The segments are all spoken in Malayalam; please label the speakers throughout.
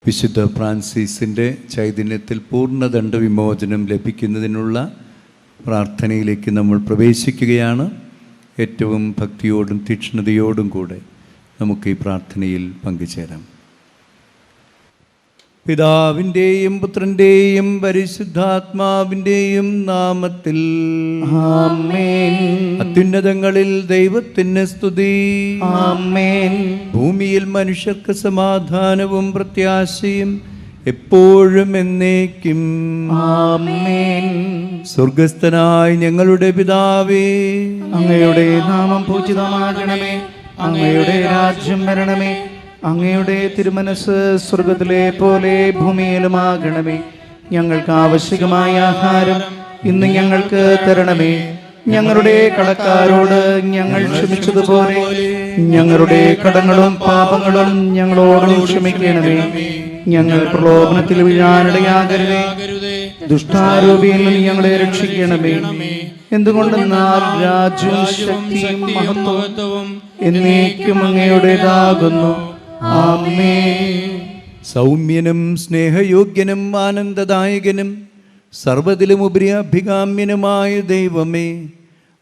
Speaker 1: വിശുദ്ധ ഫ്രാൻസിസിൻ്റെ ചൈതന്യത്തിൽ പൂർണ്ണദണ്ഡ വിമോചനം ലഭിക്കുന്നതിനുള്ള പ്രാർത്ഥനയിലേക്ക് നമ്മൾ പ്രവേശിക്കുകയാണ്. ഏറ്റവും ഭക്തിയോടും തീക്ഷ്ണതയോടും കൂടെ നമുക്ക് ഈ പ്രാർത്ഥനയിൽ പങ്കുചേരാം. പിതാവിൻ്റെയും പുത്രൻ്റെയും പരിശുദ്ധാത്മാവിൻ്റെയും നാമത്തിൽ
Speaker 2: ആമേൻ.
Speaker 1: അത്യുന്നതങ്ങളിൽ ദൈവത്തിന് സ്തുതി.
Speaker 2: ആമേൻ.
Speaker 1: ഭൂമിയിൽ മനുഷ്യർക്ക് സമാധാനവും പ്രത്യാശയും എപ്പോഴും എന്നേക്കും.
Speaker 2: ആമേൻ.
Speaker 1: സ്വർഗസ്ഥനായ ഞങ്ങളുടെ പിതാവേ,
Speaker 2: അങ്ങയുടെ നാമം പൂജിതമാകണമേ. അങ്ങയുടെ രാജ്യം വരണമേ. അങ്ങയുടെ തിരുമനസ് സ്വർഗത്തിലെ പോലെ ഭൂമിയിലുമാകണമേ. ഞങ്ങൾക്ക് ആവശ്യമായ ആഹാരം ഇന്ന് ഞങ്ങൾക്ക് തരണമേ. ഞങ്ങളുടെ കടക്കാരോട് ഞങ്ങൾ ക്ഷമിച്ചതുപോലെ ഞങ്ങളുടെ കടങ്ങളും പാപങ്ങളും ഞങ്ങളോട് ക്ഷമിക്കണമേ. ഞങ്ങൾ പ്രലോഭനത്തിൽ വീഴാനിടയാകരുതേ. ദുഷ്ടാരൂപിയിൽ നിന്ന് ഞങ്ങളെ രക്ഷിക്കണമേ. എന്തുകൊണ്ടെന്നാൽ രാജ്യവും ശക്തിയും മഹത്വവും എന്നേക്കും അങ്ങയുടേതാകുന്നു. ആമേൻ.
Speaker 1: സൗമ്യനും സ്നേഹയോഗ്യനും ആനന്ദദായകനും സർവ്വതിലുമുപരി അഭികാമ്യനുമായ ദൈവമേ,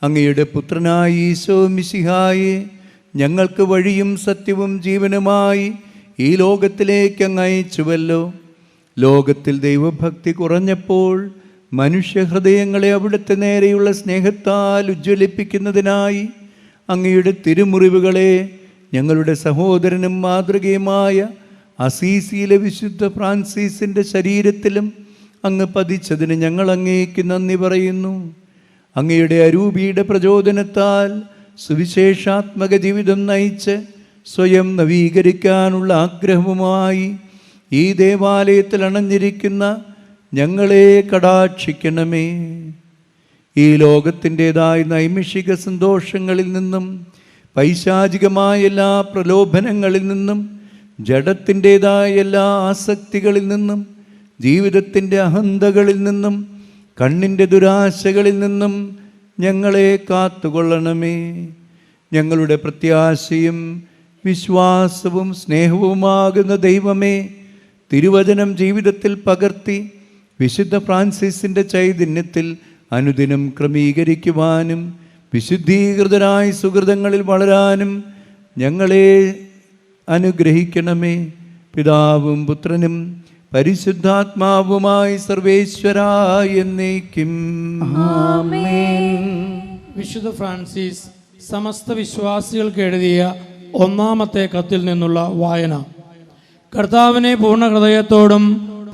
Speaker 1: അങ്ങയുടെ പുത്രനായ ഈശോ മിശിഹായെ ഞങ്ങൾക്ക് വഴിയും സത്യവും ജീവനുമായി ഈ ലോകത്തിലേക്ക് അങ്ങ് അയച്ചുവല്ലോ. ലോകത്തിൽ ദൈവഭക്തി കുറഞ്ഞപ്പോൾ മനുഷ്യഹൃദയങ്ങളെ അവിടുത്തെ നേരെയുള്ള സ്നേഹത്താൽ ഉജ്ജ്വലിപ്പിക്കുന്നതിനായി അങ്ങയുടെ തിരുമുറിവുകളെ ഞങ്ങളുടെ സഹോദരനും മാതൃകയുമായ അസീസിയിലെ വിശുദ്ധ ഫ്രാൻസിസിൻ്റെ ശരീരത്തിലും അങ്ങ് പതിച്ചതിന് ഞങ്ങൾ അങ്ങേക്ക് നന്ദി പറയുന്നു. അങ്ങയുടെ അരൂപിയുടെ പ്രചോദനത്താൽ സുവിശേഷാത്മക ജീവിതം നയിച്ച് സ്വയം നവീകരിക്കാനുള്ള ആഗ്രഹവുമായി ഈ ദേവാലയത്തിൽ അണഞ്ഞിരിക്കുന്ന ഞങ്ങളെ കടാക്ഷിക്കണമേ. ഈ ലോകത്തിൻ്റെതായ നൈമിഷിക സന്തോഷങ്ങളിൽ നിന്നും പൈശാചികമായ എല്ലാ പ്രലോഭനങ്ങളിൽ നിന്നും ജഡത്തിൻ്റെതായ എല്ലാ ആസക്തികളിൽ നിന്നും ജീവിതത്തിൻ്റെ അഹന്തകളിൽ നിന്നും കണ്ണിൻ്റെ ദുരാശകളിൽ നിന്നും ഞങ്ങളെ കാത്തുകൊള്ളണമേ. ഞങ്ങളുടെ പ്രത്യാശയും വിശ്വാസവും സ്നേഹവുമാകുന്ന ദൈവമേ, തിരുവചനം ജീവിതത്തിൽ പകർത്തി വിശുദ്ധ ഫ്രാൻസിസിൻ്റെ ചൈതന്യത്തിൽ അനുദിനം ക്രമീകരിക്കുവാനും വിശുദ്ധീകൃതരായ സുഹൃതങ്ങളിൽ വളരാനും ഞങ്ങളെ അനുഗ്രഹിക്കണമേ. പിതാവും പുത്രനും പരിശുദ്ധാത്മാവുമായി സർവേശ്വരായ എന്നേക്കും.
Speaker 2: ആമേൻ.
Speaker 3: വിശുദ്ധ ഫ്രാൻസിസ് സമസ്ത വിശ്വാസികൾക്ക് എഴുതിയ ഒന്നാമത്തെ കത്തിൽ നിന്നുള്ള വായന. കർത്താവിനെ പൂർണ്ണ ഹൃദയത്തോടും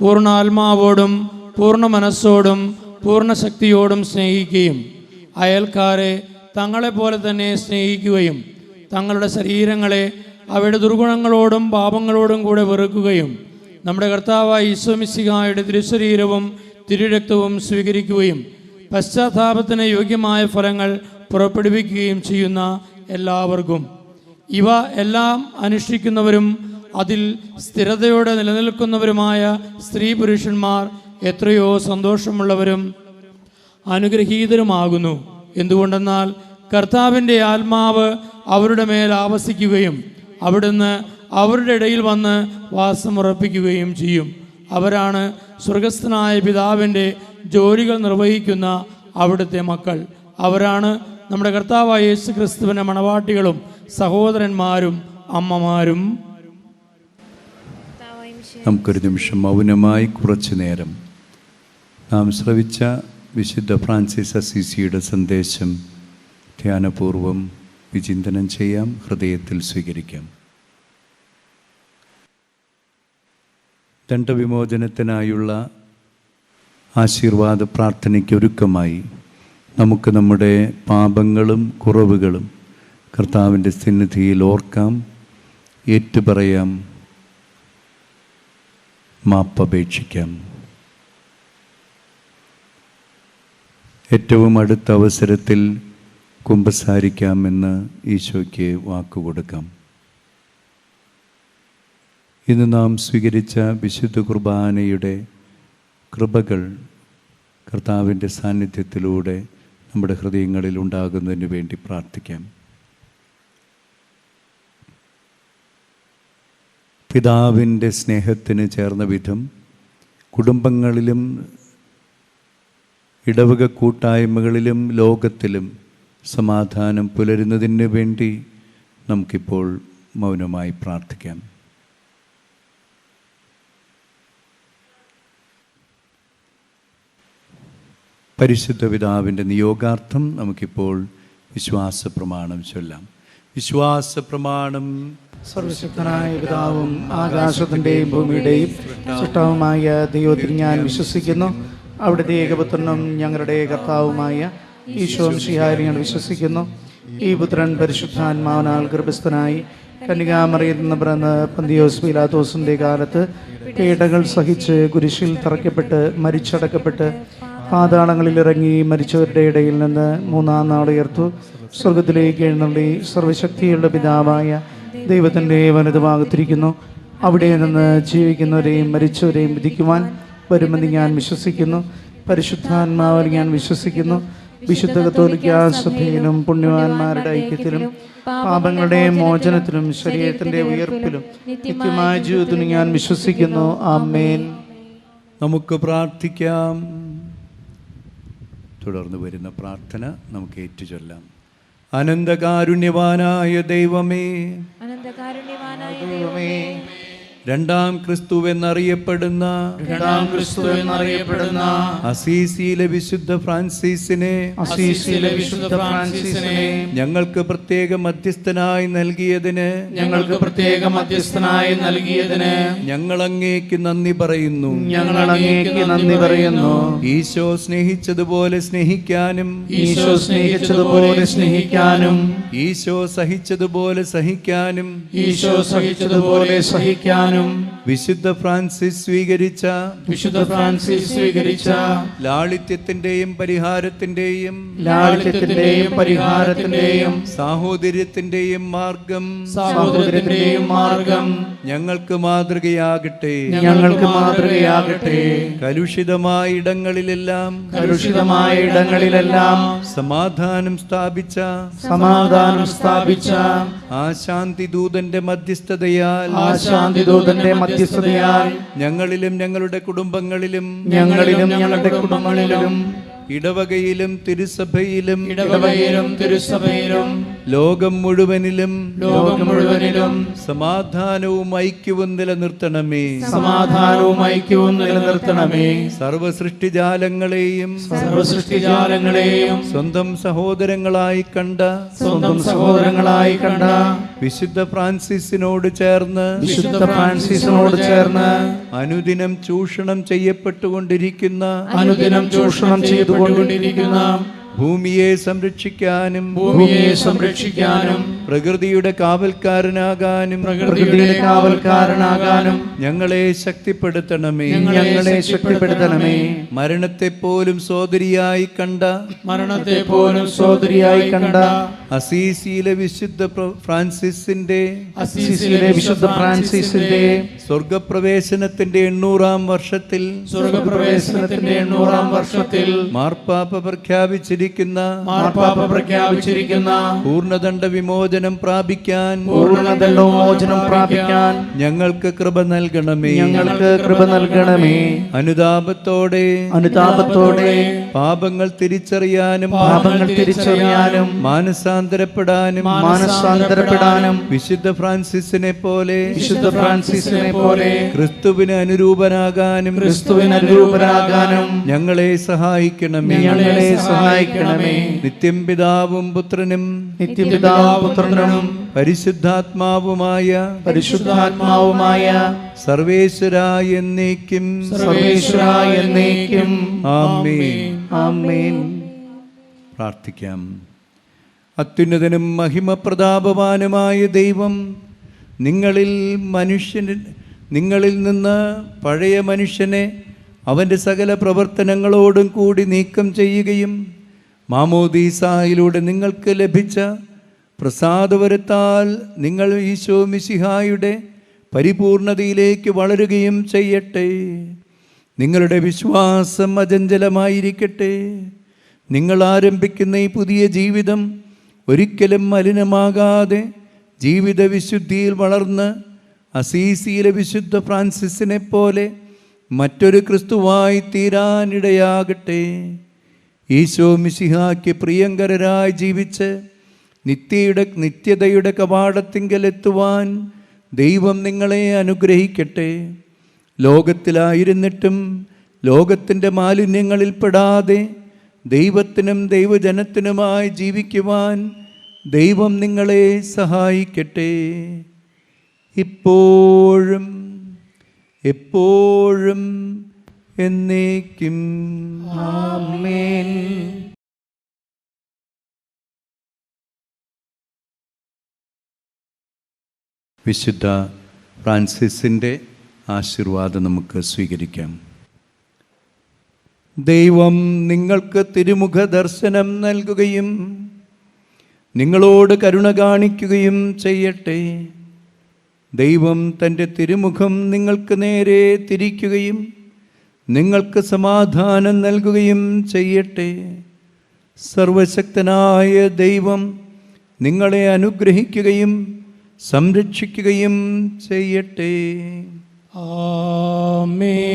Speaker 3: പൂർണ്ണ ആത്മാവോടും പൂർണ്ണ മനസ്സോടും പൂർണ്ണ ശക്തിയോടും സ്നേഹിക്കുകയും അയൽക്കാരെ തങ്ങളെപ്പോലെ തന്നെ സ്നേഹിക്കുകയും തങ്ങളുടെ ശരീരങ്ങളെ അവയുടെ ദുർഗുണങ്ങളോടും പാപങ്ങളോടും കൂടെ വെറുക്കുകയും നമ്മുടെ കർത്താവായ ഈശോ മിശിഹായുടെ തിരുശരീരവും തിരുരക്തവും സ്വീകരിക്കുകയും പശ്ചാത്താപത്തിന് യോഗ്യമായ ഫലങ്ങൾ പുറപ്പെടുവിക്കുകയും ചെയ്യുന്ന എല്ലാവർക്കും, ഇവ എല്ലാം അനുഷ്ഠിക്കുന്നവരും അതിൽ സ്ഥിരതയോടെ നിലനിൽക്കുന്നവരുമായ സ്ത്രീ പുരുഷന്മാർ എത്രയോ സന്തോഷമുള്ളവരും അനുഗ്രഹീതരുമാകുന്നു. എന്തുകൊണ്ടെന്നാൽ കർത്താവിൻ്റെ ആത്മാവ് അവരുടെ മേൽ ആവസിക്കുകയും അവിടുന്ന് അവരുടെ ഇടയിൽ വന്ന് വാസമുറപ്പിക്കുകയും ചെയ്യും. അവരാണ് സ്വർഗസ്ഥനായ പിതാവിൻ്റെ ജോലികൾ നിർവഹിക്കുന്ന അവിടുത്തെ മക്കൾ. അവരാണ് നമ്മുടെ കർത്താവായ യേശു ക്രിസ്തുവിൻ്റെ മണവാട്ടികളും സഹോദരന്മാരും അമ്മമാരും.
Speaker 1: നമുക്കൊരു നിമിഷം മൗനമായി കുറച്ചു നേരം നാം ശ്രവിച്ച വിശുദ്ധ ഫ്രാൻസിസ് അസീസിയുടെ സന്ദേശം ധ്യാനപൂർവം വിചിന്തനം ചെയ്യാം, ഹൃദയത്തിൽ സ്വീകരിക്കാം. ദണ്ഡവിമോചനത്തിനായുള്ള ആശീർവാദ പ്രാർത്ഥനയ്ക്കൊരുക്കമായി നമുക്ക് നമ്മുടെ പാപങ്ങളും കുറവുകളും കർത്താവിൻ്റെ സന്നിധിയിൽ ഓർക്കാം, ഏറ്റുപറയാം, മാപ്പപേക്ഷിക്കാം. ഏറ്റവും അടുത്ത അവസരത്തിൽ കുമ്പസാരിക്കാമെന്ന് ഈശോയ്ക്ക് വാക്കുകൊടുക്കാം. ഇന്ന് നാം സ്വീകരിച്ച വിശുദ്ധ കുർബാനയുടെ കൃപകൾ കർത്താവിൻ്റെ സാന്നിധ്യത്തിലൂടെ നമ്മുടെ ഹൃദയങ്ങളിൽ ഉണ്ടാകുന്നതിന് വേണ്ടി പ്രാർത്ഥിക്കാം. പിതാവിൻ്റെ സ്നേഹത്തിന് ചേർന്ന വിധം കുടുംബങ്ങളിലും ഇടവക കൂട്ടായ്മകളിലും ലോകത്തിലും സമാധാനം പുലരുന്നതിന് വേണ്ടി നമുക്കിപ്പോൾ മൗനമായി പ്രാർത്ഥിക്കാം. പരിശുദ്ധ പിതാവിൻ്റെ നിയോഗാർത്ഥം നമുക്കിപ്പോൾ വിശ്വാസ പ്രമാണം ചൊല്ലാം. വിശ്വാസ പ്രമാണം.
Speaker 2: സർവശക്തനായ പിതാവും ആകാശത്തിൻ്റെയും ഭൂമിയുടെയും സൃഷ്ടാവുമായ ദൈവത്തിൽ ഞാൻ വിശ്വസിക്കുന്നു. അവിടുത്തെ ഏകപുത്രനും ഞങ്ങളുടെ കർത്താവുമായ ഈശോ മിശിഹായിൽ ഞാൻ വിശ്വസിക്കുന്നു. ഈ പുത്രൻ പരിശുദ്ധാത്മാവിനാൽ ഗർഭസ്ഥനായി കന്യകാമറിയിൽ നിന്ന് പിറന്ന് പന്തിയോസ് പീലാത്തോസിൻ്റെ കാലത്ത് പീഡകൾ സഹിച്ച് കുരിശിൽ തറയ്ക്കപ്പെട്ട് മരിച്ചടക്കപ്പെട്ട് പാതാളങ്ങളിൽ ഇറങ്ങി മരിച്ചവരുടെ ഇടയിൽ നിന്ന് മൂന്നാം നാൾ ഉയർത്തു സ്വർഗത്തിലേക്ക് എഴുന്നള്ളി സർവശക്തിയുള്ള പിതാവായ ദൈവത്തിൻ്റെ വലതുഭാഗത്തിരിക്കുന്നു. അവിടെ നിന്ന് ജീവിക്കുന്നവരെയും മരിച്ചവരെയും വിധിക്കുവാൻ വരുമെന്ന് ഞാൻ വിശ്വസിക്കുന്നു. പരിശുദ്ധാത്മാവിൽ ഞാൻ വിശ്വസിക്കുന്നു. വിശുദ്ധ കത്തോലിക്ക സഭയിലും പുണ്യവാന്മാരുടെ ഐക്യത്തിലും പാപങ്ങളുടെ മോചനത്തിലും ശരീരത്തിൻ്റെ ഉയർപ്പിലും നിത്യമായ ജീവിതത്തിലും ഞാൻ വിശ്വസിക്കുന്നു. ആമേൻ.
Speaker 1: നമുക്ക് പ്രാർത്ഥിക്കാം. തുടർന്ന് വരുന്ന പ്രാർത്ഥന നമുക്ക് ഏറ്റുചൊല്ലാം. അനന്തകാരുണ്യവാനായ ദൈവമേ, രണ്ടാം ക്രിസ്തു എന്നറിയപ്പെടുന്ന അസീസിയിലെ വിശുദ്ധ ഫ്രാൻസിസിനെ ഞങ്ങൾക്ക് പ്രത്യേക മധ്യസ്ഥനായി നൽകിയതിന് ഞങ്ങൾ അങ്ങേക്ക് നന്ദി പറയുന്നു. ഈശോ സ്നേഹിച്ചതുപോലെ സ്നേഹിക്കാനും ഈശോ സഹിച്ചതുപോലെ സഹിക്കാനും വിശുദ്ധ ഫ്രാൻസിസ് സ്വീകരിച്ച ലാളിത്യത്തിന്റെയും പരിഹാരത്തിന്റെയും സാഹോദര്യത്തിന്റെയും മാർഗം ഞങ്ങൾക്ക് മാതൃകയാകട്ടെ. കലുഷിതമായ ഇടങ്ങളിലെല്ലാം സമാധാനം സ്ഥാപിച്ച ആ ശാന്തിദൂതന്റെ മധ്യസ്ഥതയാൽ ഞങ്ങളിലും ഞങ്ങളുടെ കുടുംബങ്ങളിലും ഇടവകയിലും തിരുസഭയിലും ലോകം മുഴുവനിലും സമാധാനവും ഐക്യവും നിലനിർത്തണമേ. സർവസൃഷ്ടിജാലങ്ങളെയും സ്വന്തം സഹോദരങ്ങളായി കണ്ട വിശുദ്ധ ഫ്രാൻസിസിനോട് ചേർന്ന് അനുദിനം ചൂഷണം ചെയ്യപ്പെട്ടുകൊണ്ടിരിക്കുന്ന ഭൂമിയെ സംരക്ഷിക്കാനും പ്രകൃതിയുടെ കാവൽക്കാരനാകാനും ഞങ്ങളെ ശക്തിപ്പെടുത്തണമേ. മരണത്തെ പോലും സോദരിയായി കണ്ട അസീസിയിലെ വിശുദ്ധ ഫ്രാൻസിസിന്റെ സ്വർഗപ്രവേശനത്തിന്റെ 800-ാം വർഷത്തിൽ മാർപ്പാപ്പ പ്രഖ്യാപിച്ചിരിക്കുന്ന പൂർണ്ണദണ്ഡ വിമോചനം പ്രാപിക്കാൻ ഞങ്ങൾക്ക് കൃപ നൽകണമേ. അനുതാപത്തോടെ പാപങ്ങൾ തിരിച്ചറിയാനും മാനസാന്തരപ്പെടാനും വിശുദ്ധ ഫ്രാൻസിസിനെ പോലെ ക്രിസ്തുവിന് അനുരൂപനാകാനും ഞങ്ങളെ സഹായിക്കണമേ. നിത്യം പിതാവും പുത്രനും പരിശുദ്ധാത്മാവുമായ സർവേശ്വരായ എന്നേക്കും ആമേൻ. പ്രാർത്ഥിക്കാം. അത്യുന്നതനും മഹിമപ്രതാപവാനുമായ ദൈവം നിങ്ങളിൽ നിന്ന് പഴയ മനുഷ്യനെ അവൻ്റെ സകല പ്രവർത്തനങ്ങളോടും കൂടി നീക്കം ചെയ്യുകയും മാമോദീസായിലൂടെ നിങ്ങൾക്ക് ലഭിച്ച പ്രസാദവരത്താൽ നിങ്ങൾ ഈശോ മിശിഹായുടെ പരിപൂർണതയിലേക്ക് വളരുകയും ചെയ്യട്ടെ. നിങ്ങളുടെ വിശ്വാസം അചഞ്ചലമായിരിക്കട്ടെ. നിങ്ങൾ ആരംഭിക്കുന്ന ഈ പുതിയ ജീവിതം ഒരിക്കലും മലിനമാകാതെ ജീവിത വിശുദ്ധിയിൽ വളർന്ന് അസീസിയിലെ വിശുദ്ധ ഫ്രാൻസിസിനെ പോലെ മറ്റൊരു ക്രിസ്തുവായി തീരാനിടയാകട്ടെ. ഈശോ മിശിഹായ്ക്ക് പ്രിയങ്കരരായി ജീവിച്ച് നിത്യതയുടെ കവാടത്തിങ്കലെത്തുവാൻ ദൈവം നിങ്ങളെ അനുഗ്രഹിക്കട്ടെ. ലോകത്തിലായിരുന്നിട്ടും ലോകത്തിൻ്റെ മാലിന്യങ്ങളിൽപ്പെടാതെ ദൈവത്തിനും ദൈവജനത്തിനുമായി ജീവിക്കുവാൻ ദൈവം നിങ്ങളെ സഹായിക്കട്ടെ. ഇപ്പോഴും എപ്പോഴും എന്നേക്കും
Speaker 2: ആമേൻ.
Speaker 1: വിശുദ്ധ ഫ്രാൻസിസിൻ്റെ ആശീർവാദം നമുക്ക് സ്വീകരിക്കാം. ദൈവം നിങ്ങൾക്ക് തിരുമുഖ ദർശനം നൽകുകയും നിങ്ങളോട് കരുണ കാണിക്കുകയും ചെയ്യട്ടെ. ദൈവം തൻ്റെ തിരുമുഖം നിങ്ങൾക്ക് നേരെ തിരിക്കുകയും നിങ്ങൾക്ക് സമാധാനം നൽകുകയും ചെയ്യട്ടെ. സർവശക്തനായ ദൈവം നിങ്ങളെ അനുഗ്രഹിക്കുകയും സംരക്ഷിക്കുകയും ചെയ്യട്ടെ.
Speaker 3: ആമേൻ.